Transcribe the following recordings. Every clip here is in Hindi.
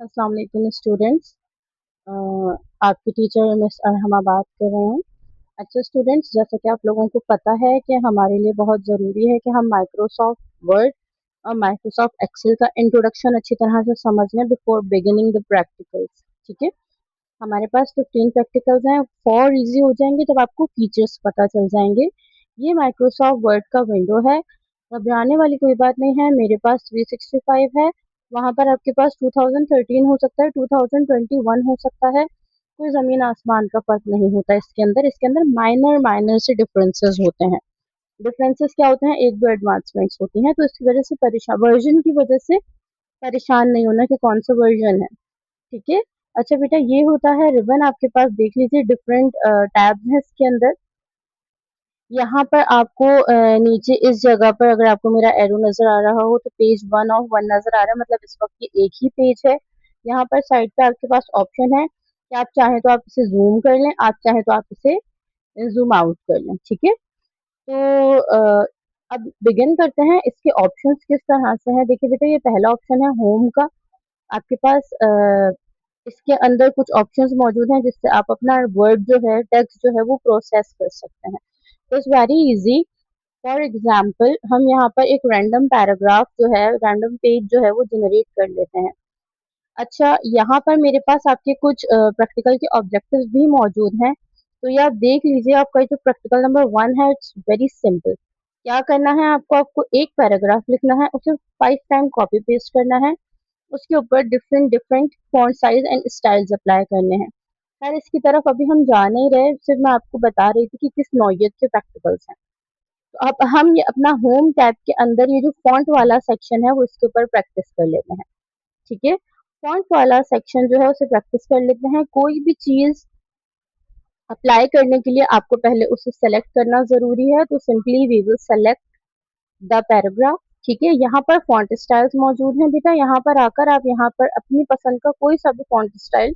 अस्सलाम वालेकुम स्टूडेंट्स। आपकी टीचर मिस अरहमा बात कर रहे हैं। अच्छा स्टूडेंट्स, जैसा कि आप लोगों को पता है कि हमारे लिए बहुत ज़रूरी है कि हम माइक्रोसॉफ्ट वर्ड और माइक्रोसॉफ्ट एक्सेल का इंट्रोडक्शन अच्छी तरह से समझ लें बिफोर बिगिनिंग द प्रैक्टिकल्स। ठीक है, हमारे पास 15 प्रैक्टिकल्स हैं। 4 इजी हो जाएंगे जब आपको फीचर्स पता चल जाएंगे। ये माइक्रोसॉफ्ट वर्ड का विंडो है, घबराने वाली कोई बात नहीं है। मेरे पास 365 है, वहां पर आपके पास 2013 हो सकता है, 2021 हो सकता है। कोई जमीन आसमान का फर्क नहीं होता इसके अंदर माइनर माइनर से डिफरेंसेस होते हैं। डिफरेंसेस क्या होते हैं, एक दो एडवांसमेंट्स होती हैं, तो इसकी वजह से परेशान, वर्जन की वजह से परेशान नहीं होना कि कौन सा वर्जन है। ठीक है। अच्छा बेटा, ये होता है रिबन, आपके पास देख लीजिए डिफरेंट टैब्स हैं इसके अंदर। यहाँ पर आपको नीचे इस जगह पर अगर आपको मेरा एरो नजर आ रहा हो तो पेज 1 ऑफ 1 नजर आ रहा है, मतलब इस वक्त ये एक ही पेज है। यहाँ पर साइड पे आपके पास ऑप्शन है कि आप चाहें तो आप इसे जूम कर लें, आप चाहें तो आप इसे जूम आउट कर लें। ठीक है, तो अब बिगिन करते हैं। इसके ऑप्शंस किस तरह से हैं, देखिए बेटा, ये पहला ऑप्शन है होम का। आपके पास इसके अंदर कुछ ऑप्शंस मौजूद हैं जिससे आप अपना वर्ड जो है, टेक्स्ट जो है वो प्रोसेस कर सकते हैं। तो it's very easy. For example, हम यहाँ पर एक रैंडम पैराग्राफ जो है, रैंडम पेज जो है वो जनरेट कर लेते हैं। अच्छा, यहाँ पर मेरे पास आपके कुछ प्रैक्टिकल के ऑब्जेक्टिव्स भी मौजूद हैं। तो ये आप देख लीजिए, आपका जो प्रैक्टिकल नंबर 1 है, इट्स वेरी सिंपल। क्या करना है आपको, आपको एक पैराग्राफ लिखना है, उसे 5 टाइम कॉपी पेस्ट करना है, उसके ऊपर different different font size and styles apply करने हैं। खैर, इसकी तरफ अभी हम जा नहीं रहे, सिर्फ मैं आपको बता रही थी कि किस नौयत के प्रैक्टिकल्स हैं। तो अब हम ये अपना होम टैब के अंदर ये जो फॉन्ट वाला सेक्शन है वो इसके ऊपर प्रैक्टिस कर लेते हैं। ठीक है, फॉन्ट वाला सेक्शन जो है उसे प्रैक्टिस कर लेते हैं। कोई भी चीज अप्लाई करने के लिए आपको पहले उसे सेलेक्ट करना जरूरी है, तो simply we will select the paragraph. ठीक है, यहाँ पर फॉन्ट स्टाइल्स मौजूद हैं बेटा, यहाँ पर आकर आप यहाँ पर अपनी पसंद का कोई सा भी फॉन्ट स्टाइल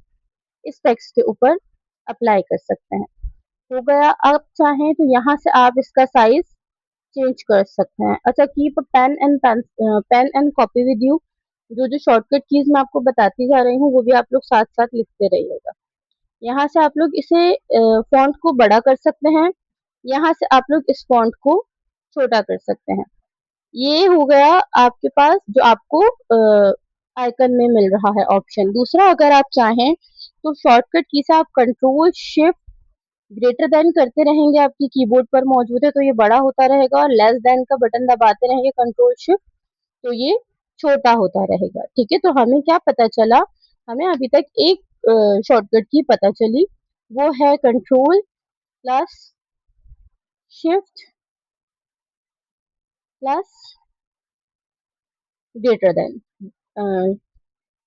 इस टेक्स्ट के ऊपर अप्लाई कर सकते हैं। हो गया। आप चाहें तो यहाँ से आप इसका साइज चेंज कर सकते हैं। अच्छा, keep pen and copy with you. जो जो शॉर्टकट कीज मैं आपको बताती जा रही हूँ वो भी आप लोग साथ साथ लिखते रहिएगा। यहाँ से आप लोग इसे फॉन्ट को बड़ा कर सकते हैं, यहाँ से आप लोग इस फॉन्ट को छोटा कर सकते हैं। ये हो गया आपके पास जो आपको आइकन में मिल रहा है ऑप्शन। दूसरा, अगर आप चाहें तो शॉर्टकट की से आप कंट्रोल शिफ्ट ग्रेटर देन करते रहेंगे, आपकी कीबोर्ड पर मौजूद है तो ये बड़ा होता रहेगा, और लेस देन का बटन दबाते रहेंगे कंट्रोल शिफ्ट, तो ये छोटा होता रहेगा। ठीक है, तो हमें क्या पता चला, हमें अभी तक एक शॉर्टकट की पता चली, वो है control plus shift plus greater than,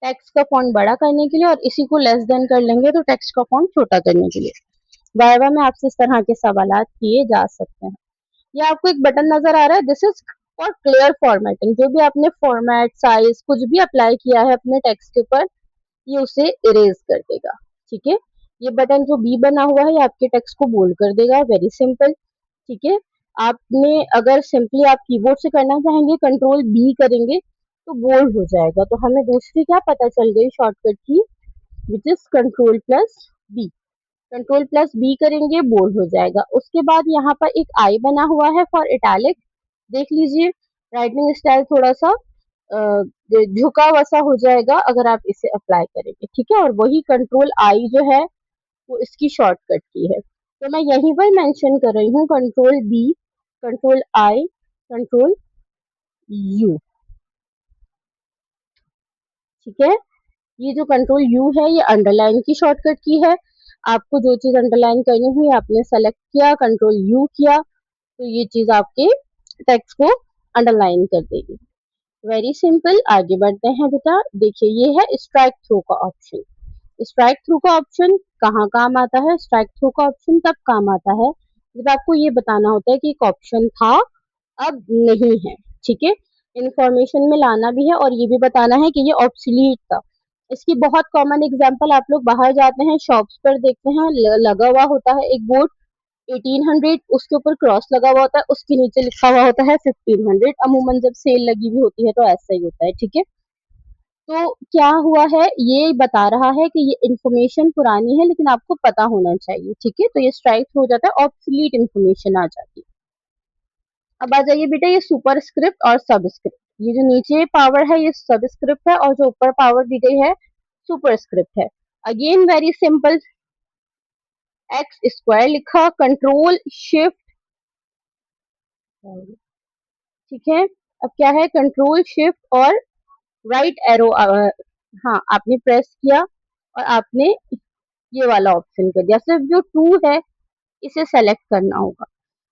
text का फॉन्ट बड़ा करने के लिए, और इसी को लेस देन कर लेंगे तो टेक्स्ट का फॉन्ट छोटा करने के लिए। वाइवा में आपसे इस तरह के सवालात किए जा सकते हैं। ये आपको एक बटन नजर आ रहा है, this is for clear formatting. जो भी आपने फॉर्मेट साइज कुछ भी अप्लाई किया है अपने टेक्स्ट के ऊपर, ये उसे इरेज कर देगा। ठीक है, ये बटन जो बी बना हुआ है ये आपके टेक्स्ट को बोल्ड कर देगा, वेरी सिंपल। ठीक है, आपने अगर सिंपली आप कीबोर्ड से करना चाहेंगे, कंट्रोल बी करेंगे तो बोल्ड हो जाएगा। तो हमें दूसरी क्या पता चल गई शॉर्टकट की, which is control plus B. Control plus B करेंगे, बोल्ड हो जाएगा। उसके बाद यहाँ पर एक आई बना हुआ है फॉर इटैलिक, देख लीजिए, राइटिंग स्टाइल थोड़ा सा झुका वसा हो जाएगा अगर आप इसे अप्लाई करेंगे। ठीक है, और वही कंट्रोल आई जो है वो इसकी शॉर्टकट की है। तो मैं यहीं पर मेंशन कर रही हूँ, control B, control I, control U. ठीक है, ये जो कंट्रोल यू है ये अंडरलाइन की शॉर्टकट की है। आपको जो चीज अंडरलाइन करनी हुई आपने सेलेक्ट किया, कंट्रोल यू किया, तो ये चीज आपके टेक्स्ट को अंडरलाइन कर देगी। वेरी सिंपल, आगे बढ़ते हैं बेटा। देखिए, ये है स्ट्राइक थ्रू का ऑप्शन। स्ट्राइक थ्रू का ऑप्शन कहाँ काम आता है, स्ट्राइक थ्रू का ऑप्शन तब काम आता है जब आपको ये बताना होता है कि एक ऑप्शन था अब नहीं है। ठीक है, इंफॉर्मेशन में लाना भी है और ये भी बताना है कि ये ऑब्सलीट था। इसकी बहुत कॉमन एग्जांपल, आप लोग बाहर जाते हैं शॉप्स पर देखते हैं, लगा हुआ होता है एक बोर्ड 1800, उसके ऊपर क्रॉस लगा हुआ होता है, उसके नीचे लिखा हुआ होता है 1500। अमूमन जब सेल लगी हुई होती है तो ऐसा ही होता है। ठीक है, तो क्या हुआ है, ये बता रहा है कि ये इंफॉर्मेशन पुरानी है लेकिन आपको पता होना चाहिए, ठीक है। तो ये स्ट्राइक हो जाता है, ऑब्सलीट इंफॉर्मेशन आ जाती है। अब आ जाइए बेटा, ये सुपरस्क्रिप्ट और सबस्क्रिप्ट। ये जो नीचे पावर है ये सबस्क्रिप्ट है और जो ऊपर पावर दी गई है सुपरस्क्रिप्ट है। Again very simple, x square लिखा, कंट्रोल शिफ्ट, ठीक है। अब क्या है, कंट्रोल शिफ्ट और राइट एरो, हाँ आपने प्रेस किया और आपने ये वाला ऑप्शन कर दिया। सिर्फ जो टू है इसे सेलेक्ट करना होगा।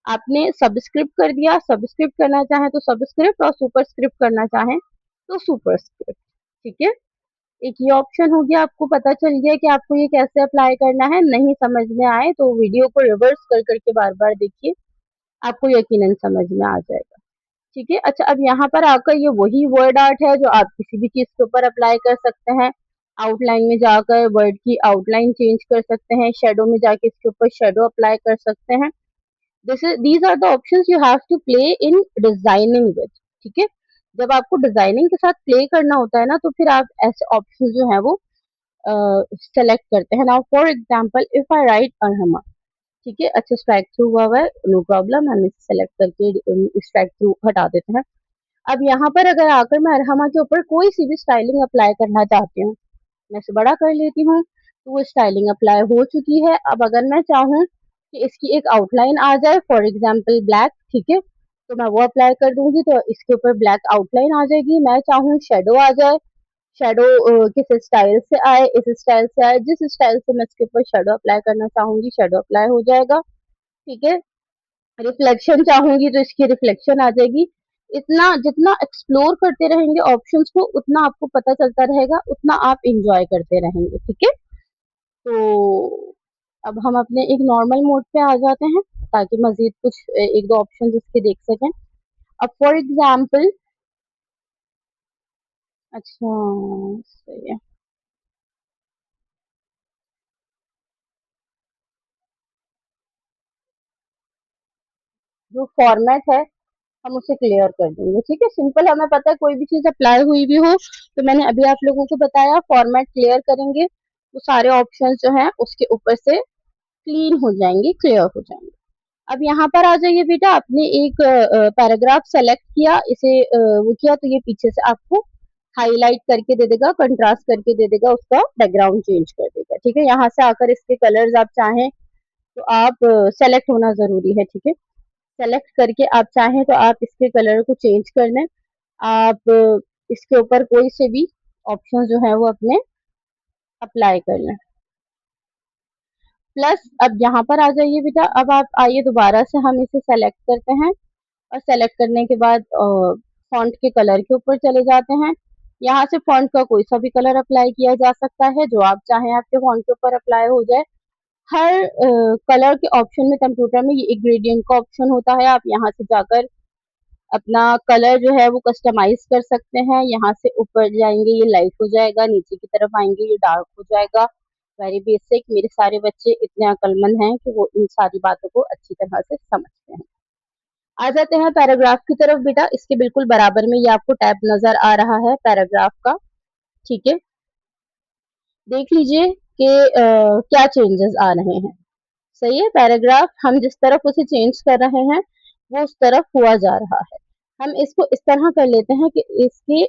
आपने सबस्क्रिप्ट कर दिया, सबस्क्रिप्ट करना चाहे तो सबस्क्रिप्ट और सुपरस्क्रिप्ट करना चाहे तो सुपरस्क्रिप्ट, ठीक है। एक ये ऑप्शन हो गया, आपको पता चल गया कि आपको ये कैसे अप्लाई करना है। नहीं समझ में आए तो वीडियो को रिवर्स कर करके बार बार देखिए, आपको यकीनन समझ में आ जाएगा, ठीक है। अच्छा, अब यहाँ पर आकर ये वही वर्ड आर्ट है जो आप किसी भी चीज के ऊपर अप्लाई कर सकते हैं। आउटलाइन में जाकर वर्ड की आउटलाइन चेंज कर सकते हैं, शेडो में जाके इसके ऊपर शेडो अप्लाई कर सकते हैं। These are the options you have to play in designing with, ठीक है। जब आपको डिजाइनिंग के साथ प्ले करना होता है ना, तो फिर आप ऐसे ऑप्शन जो है वो सेलेक्ट करते हैं। Now for example if I write Arhama, ठीक है। अच्छा, स्ट्राइक थ्रू हुआ है, नो प्रॉब्लम, हम इसे सेलेक्ट करके स्ट्राइक थ्रू हटा देते हैं। अब यहाँ पर अगर आकर मैं अरहमा के ऊपर कोई सी भी स्टाइलिंग अप्लाई करना चाहती हूँ, मैं इसे बड़ा कर लेती हूँ, तो वो स्टाइलिंग अप्लाई हो चुकी है। अब अगर मैं चाहूँ कि इसकी एक आउटलाइन आ जाए, फॉर एग्जाम्पल ब्लैक, ठीक है, तो मैं वो अप्लाई कर दूंगी तो इसके ऊपर ब्लैक आउटलाइन आ जाएगी। मैं चाहूँ शेडो आ जाए, शेडो किस स्टाइल से आए, इस स्टाइल से आए, जिस स्टाइल से मैं इसके ऊपर शेडो अप्लाई करना चाहूंगी शेडो अप्लाई हो जाएगा, ठीक है। रिफ्लेक्शन चाहूंगी तो इसकी रिफ्लेक्शन आ जाएगी। इतना जितना एक्सप्लोर करते रहेंगे ऑप्शंस को, उतना आपको पता चलता रहेगा, उतना आप इंजॉय करते रहेंगे, ठीक है। तो अब हम अपने एक नॉर्मल मोड पे आ जाते हैं ताकि मजीद कुछ एक दो ऑप्शंस इसके देख सकें। अब फॉर एग्जाम्पल, अच्छा सही है, जो फॉर्मेट है हम उसे क्लियर कर देंगे, ठीक है। सिंपल, हमें पता है कोई भी चीज अप्लाई हुई भी हो, तो मैंने अभी आप लोगों को बताया फॉर्मेट क्लियर करेंगे तो सारे ऑप्शन जो हैं उसके ऊपर से क्लीन हो जाएंगे, क्लियर हो जाएंगे। अब यहाँ पर आ जाइए बेटा, आपने एक पैराग्राफ सेलेक्ट किया, इसे वो किया तो ये पीछे से आपको हाईलाइट करके दे देगा, कंट्रास्ट करके दे देगा, उसका बैकग्राउंड चेंज कर देगा, ठीक है। यहाँ से आकर इसके कलर्स आप चाहें तो आप सेलेक्ट होना जरूरी है, ठीक है। सेलेक्ट करके आप चाहें तो आप इसके कलर को चेंज कर लें। आप इसके ऊपर कोई से भी ऑप्शन जो है वो अपने अप्लाई कर लें। प्लस अब यहाँ पर आ जाइए बेटा, अब आप आइए दोबारा से हम इसे सेलेक्ट करते हैं और सेलेक्ट करने के बाद फॉन्ट के कलर के ऊपर चले जाते हैं। यहाँ से फॉन्ट का कोई सा भी कलर अप्लाई किया जा सकता है, जो आप चाहें आपके फॉन्ट के ऊपर अप्लाई हो जाए। हर कलर के ऑप्शन में कंप्यूटर में ये एक ग्रेडियंट का ऑप्शन होता है, आप यहाँ से जाकर अपना कलर जो है वो कस्टमाइज कर सकते हैं। यहाँ से ऊपर जाएंगे ये लाइट हो जाएगा, नीचे की तरफ आएंगे ये डार्क हो जाएगा। वेरी बेसिक, मेरे सारे बच्चे इतने अक्लमंद हैं कि वो इन सारी बातों को अच्छी तरह से समझते हैं। आ जाते हैं पैराग्राफ की तरफ बेटा, इसके बिल्कुल बराबर में ये आपको टैब नजर आ रहा है पैराग्राफ का, ठीक है। देख लीजिए कि क्या चेंजेस आ रहे हैं। सही है, पैराग्राफ हम जिस तरफ उसे चेंज कर रहे हैं वो उस तरफ हुआ जा रहा है। हम इसको इस तरह कर लेते हैं कि इसके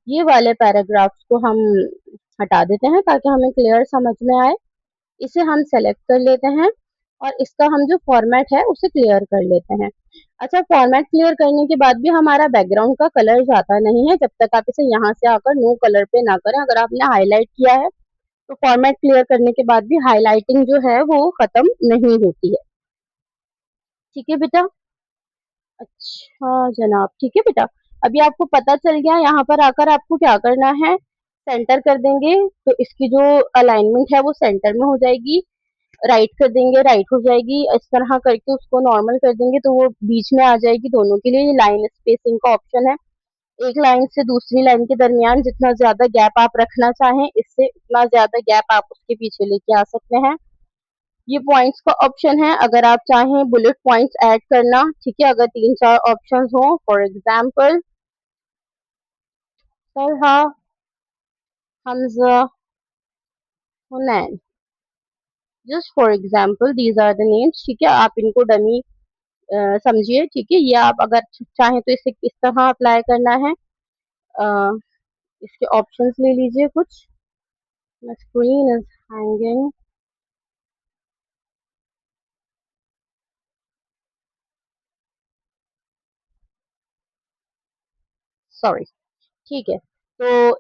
ये वाले पैराग्राफ्स को हम हटा देते हैं ताकि हमें क्लियर समझ में आए। इसे हम सेलेक्ट कर लेते हैं और इसका हम जो फॉर्मेट है उसे क्लियर कर लेते हैं। अच्छा, फॉर्मेट क्लियर करने के बाद भी हमारा बैकग्राउंड का कलर जाता नहीं है जब तक आप इसे यहाँ से आकर नो कलर पे ना करें। अगर आपने हाईलाइट किया है तो फॉर्मेट क्लियर करने के बाद भी हाईलाइटिंग जो है वो खत्म नहीं होती है, ठीक है बेटा। अच्छा जनाब, ठीक है बेटा। अभी आपको पता चल गया, यहाँ पर आकर आपको क्या करना है, सेंटर कर देंगे तो इसकी जो अलाइनमेंट है वो सेंटर में हो जाएगी। राइट कर देंगे, राइट हो जाएगी। इस तरह करके उसको नॉर्मल कर देंगे तो वो बीच में आ जाएगी। दोनों के लिए ये लाइन स्पेसिंग का ऑप्शन है। एक लाइन से दूसरी लाइन के दरमियान जितना ज्यादा गैप आप रखना चाहें, इससे उतना ज्यादा गैप आप उसके पीछे लेके आ सकते हैं। ये पॉइंट्स का ऑप्शन है, अगर आप चाहें बुलेट पॉइंट्स ऐड करना, ठीक है। अगर तीन चार ऑप्शंस हो, फॉर एग्जांपल सर हाँ Hamza, Hunain. Just for example these are the names, ठीक है। आप इनको डमी समझिए, ठीक है। ये आप अगर चाहें तो इसे किस तरह अप्लाई करना है, अ, इसके ऑप्शंस ले लीजिए कुछ। My screen is hanging. Sorry, ठीक है। तो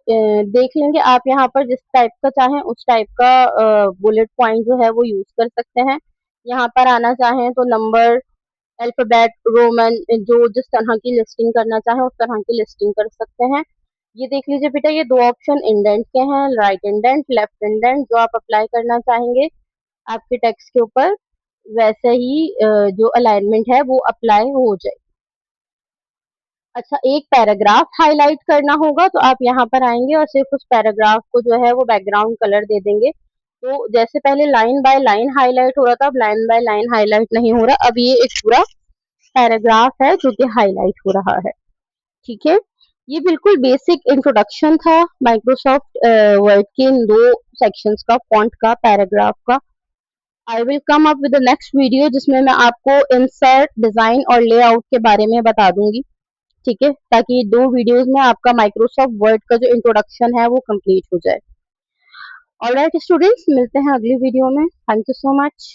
देख लेंगे आप यहाँ पर जिस टाइप का चाहें उस टाइप का बुलेट पॉइंट जो है वो यूज कर सकते हैं। यहाँ पर आना चाहें तो नंबर, अल्फाबेट, रोमन, जो जिस तरह की लिस्टिंग करना चाहें उस तरह की लिस्टिंग कर सकते हैं। ये देख लीजिए बेटा, ये दो ऑप्शन इंडेंट के हैं, राइट इंडेंट, लेफ्ट इंडेंट। जो आप अप्लाई करना चाहेंगे आपके टेक्स्ट के ऊपर वैसे ही जो अलाइनमेंट है वो अप्लाई हो जाए। अच्छा, एक पैराग्राफ हाईलाइट करना होगा तो आप यहाँ पर आएंगे और सिर्फ उस पैराग्राफ को जो है वो बैकग्राउंड कलर दे देंगे। तो जैसे पहले लाइन बाय लाइन हाईलाइट हो रहा था, अब लाइन बाय लाइन हाईलाइट नहीं हो रहा, अब ये एक पूरा पैराग्राफ है जो कि हाईलाइट हो रहा है, ठीक है। ये बिल्कुल बेसिक इंट्रोडक्शन था माइक्रोसॉफ्ट वर्ड के इन दो सेक्शंस का, फॉन्ट का, पैराग्राफ का। I will come up with the next video जिसमें मैं आपको इंसर्ट, डिजाइन और लेआउट के बारे में बता दूंगी, ठीक है, ताकि दो वीडियोस में आपका माइक्रोसॉफ्ट वर्ड का जो इंट्रोडक्शन है वो कंप्लीट हो जाए। ऑलराइट स्टूडेंट्स, मिलते हैं अगली वीडियो में। Thank you so much.